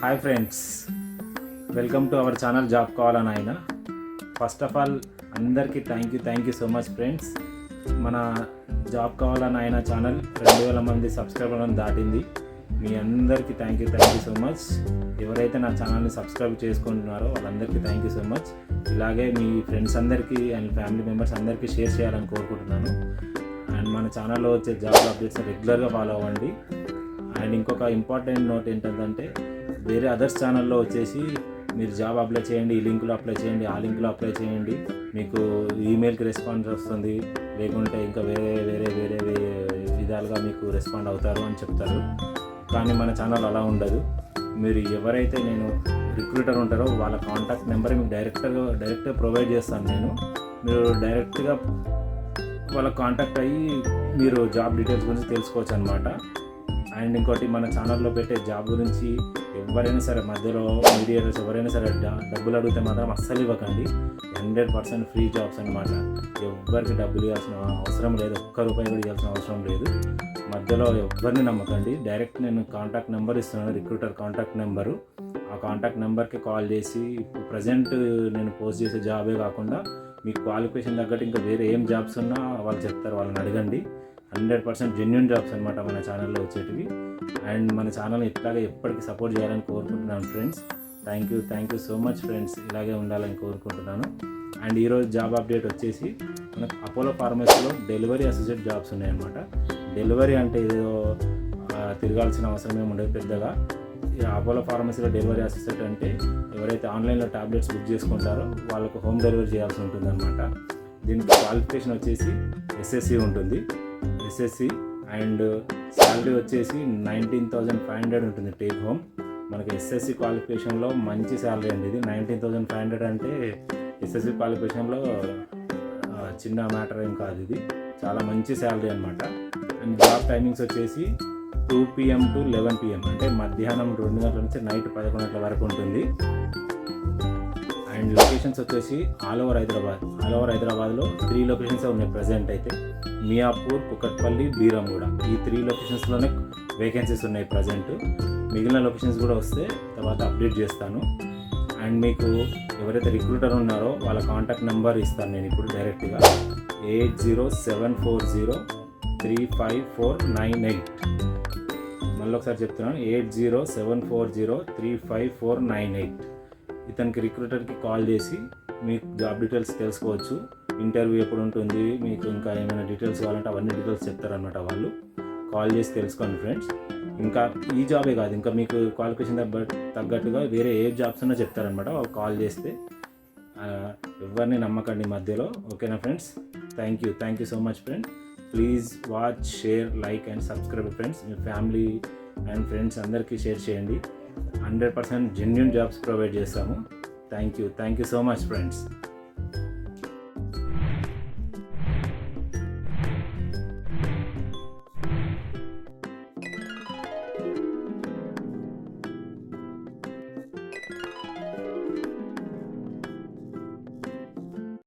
Hi friends, welcome to our channel job కావాలని ఆయన. First of all అందరికీ thank you so much friends. మన job కావాలని ఆయన ఛానల్ 2000 మంది సబ్స్క్రైబర్లను దాటింది. మీ అందరికీ థ్యాంక్ యూ సో మచ్. ఎవరైతే నా ఛానల్ని సబ్స్క్రైబ్ చేసుకుంటున్నారో వాళ్ళందరికీ థ్యాంక్ యూ సో మచ్. ఇలాగే మీ ఫ్రెండ్స్ అందరికీ అండ్ ఫ్యామిలీ మెంబర్స్ అందరికీ షేర్ చేయాలని కోరుకుంటున్నాను. అండ్ మన ఛానల్లో వచ్చే జాబ్ అప్డేట్స్ రెగ్యులర్గా ఫాలో అవ్వండి. అండ్ ఇంకొక ఇంపార్టెంట్ నోట్ ఏంటంటే, వేరే అదర్స్ ఛానల్లో వచ్చేసి మీరు జాబ్ అప్లై చేయండి, ఈ లింక్లో అప్లై చేయండి, ఆ లింక్లో అప్లై చేయండి, మీకు ఈమెయిల్కి రెస్పాన్స్ వస్తుంది, లేకుంటే ఇంకా వేరే విధాలుగా మీకు రెస్పాండ్ అవుతారు అని చెప్తారు. కానీ మన ఛానల్ అలా ఉండదు. మీరు ఎవరైతే నేను రిక్రూటర్ ఉంటారో వాళ్ళ కాంటాక్ట్ నెంబర్ మీకు డైరెక్ట్గా ప్రొవైడ్ చేస్తాను. మీరు డైరెక్ట్గా వాళ్ళ కాంటాక్ట్ అయ్యి మీరు జాబ్ డీటెయిల్స్ గురించి తెలుసుకోవచ్చు అనమాట. అండ్ ఇంకోటి, మన ఛానల్లో పెట్టే జాబ్ గురించి ఎవరైనా సరే మధ్యలో మీడియేటర్స్ ఎవరైనా సరే డబ్బులు అడిగితే మాత్రం అస్సలు ఇవ్వకండి. 100% ఫ్రీ జాబ్స్ అనమాట. ఎవరికి డబ్బులు ఇవ్వాల్సిన అవసరం లేదు, ఒక్క రూపాయి కూడా ఇవ్వాల్సిన అవసరం లేదు. మధ్యలో ఎవరిని నమ్మకండి. డైరెక్ట్ నేను కాంటాక్ట్ నెంబర్ ఇస్తున్నాను, రిక్రూటర్ కాంటాక్ట్ నెంబరు. ఆ కాంటాక్ట్ నెంబర్కి కాల్ చేసి ఇప్పుడు ప్రజెంట్ నేను పోస్ట్ చేసే జాబే కాకుండా మీ క్వాలిఫికేషన్ తగ్గట్టు ఇంకా వేరే ఏం జాబ్స్ ఉన్నా వాళ్ళు చెప్తారు, వాళ్ళని అడగండి. 100% జెన్యూన్ జాబ్స్ అనమాట మన ఛానల్లో వచ్చేటివి. అండ్ మన ఛానల్ని ఇట్లాగే ఎప్పటికీ సపోర్ట్ చేయాలని కోరుకుంటున్నాను friends. Thank you so much friends. ఇలాగే ఉండాలని కోరుకుంటున్నాను. అండ్ ఈరోజు జాబ్ అప్డేట్ వచ్చేసి మనకు అపోలో ఫార్మసీలో డెలివరీ అసోసియేట్ జాబ్స్ ఉన్నాయన్నమాట. డెలివరీ అంటే ఏదో తిరగాల్సిన అవసరం ఏమి ఉండదు పెద్దగా. అపోలో ఫార్మసీలో డెలివరీ అసోసియేట్ అంటే ఎవరైతే ఆన్లైన్లో టాబ్లెట్స్ బుక్ చేసుకుంటారో వాళ్ళకు హోమ్ డెలివరీ చేయాల్సి ఉంటుందన్నమాట. దీనికి క్వాలిఫికేషన్ వచ్చేసి ఎస్ఎస్సి ఉంటుంది. ఎస్ఎస్సి అండ్ శాలరీ వచ్చేసి 19,500 ఉంటుంది టేక్ హోమ్. మనకి ఎస్ఎస్సి క్వాలిఫికేషన్లో మంచి శాలరీ అండి ఇది. 19,500 అంటే ఎస్ఎస్సి క్వాలిఫికేషన్లో చిన్న మ్యాటర్ ఏం కాదు, ఇది చాలా మంచి శాలరీ అనమాట. అండ్ జాబ్ టైమింగ్స్ వచ్చేసి 2 PM to 11 PM, అంటే మధ్యాహ్నం 2 గంటల నుంచి నైట్ 11 గంటల వరకు ఉంటుంది. అండ్ లొకేషన్స్ వచ్చేసి ఆల్ ఓవర్ హైదరాబాద్లో 3 లొకేషన్స్ ఉన్నాయి ప్రజెంట్ అయితే. మియాపూర్, కుకట్పల్లి, బీరంగూడ, ఈ 3 లొకేషన్స్లోనే వేకెన్సీస్ ఉన్నాయి ప్రజెంట్. మిగిలిన లొకేషన్స్ కూడా వస్తే తర్వాత అప్డేట్ చేస్తాను. అండ్ మీకు ఎవరైతే రిక్రూటర్ ఉన్నారో వాళ్ళ కాంటాక్ట్ నెంబర్ ఇస్తాను నేను ఇప్పుడు డైరెక్ట్గా. 8074035498. మళ్ళీ ఒకసారి చెప్తున్నాను, 8074035498. ఇతనికి రిక్రూటర్కి కాల్ చేసి మీకు జాబ్ డీటెయిల్స్ తెలుసుకోవచ్చు. ఇంటర్వ్యూ ఎప్పుడు ఉంటుంది, మీకు ఇంకా ఏమైనా డీటెయిల్స్ కావాలంటే అవన్నీ డీటెయిల్స్ చెప్తారనమాట వాళ్ళు. కాల్ చేసి తెలుసుకోండి ఫ్రెండ్స్. ఇంకా ఈ జాబే కాదు, ఇంకా మీకు క్వాలిఫికేషన్ తగ్గట్టుగా వేరే ఏ జాబ్స్ ఉన్నా చెప్తారనమాట వాళ్ళు కాల్ చేస్తే. ఎవరిని నమ్మకండి మధ్యలో. ఓకేనా friends? Thank you so much friends. Please watch, share, like and subscribe friends. Me family and friends అందరికీ షేర్ చేయండి. 100% జెన్యూన్ జాబ్స్ ప్రొవైడ్ చేస్తాము. Thank you so much friends.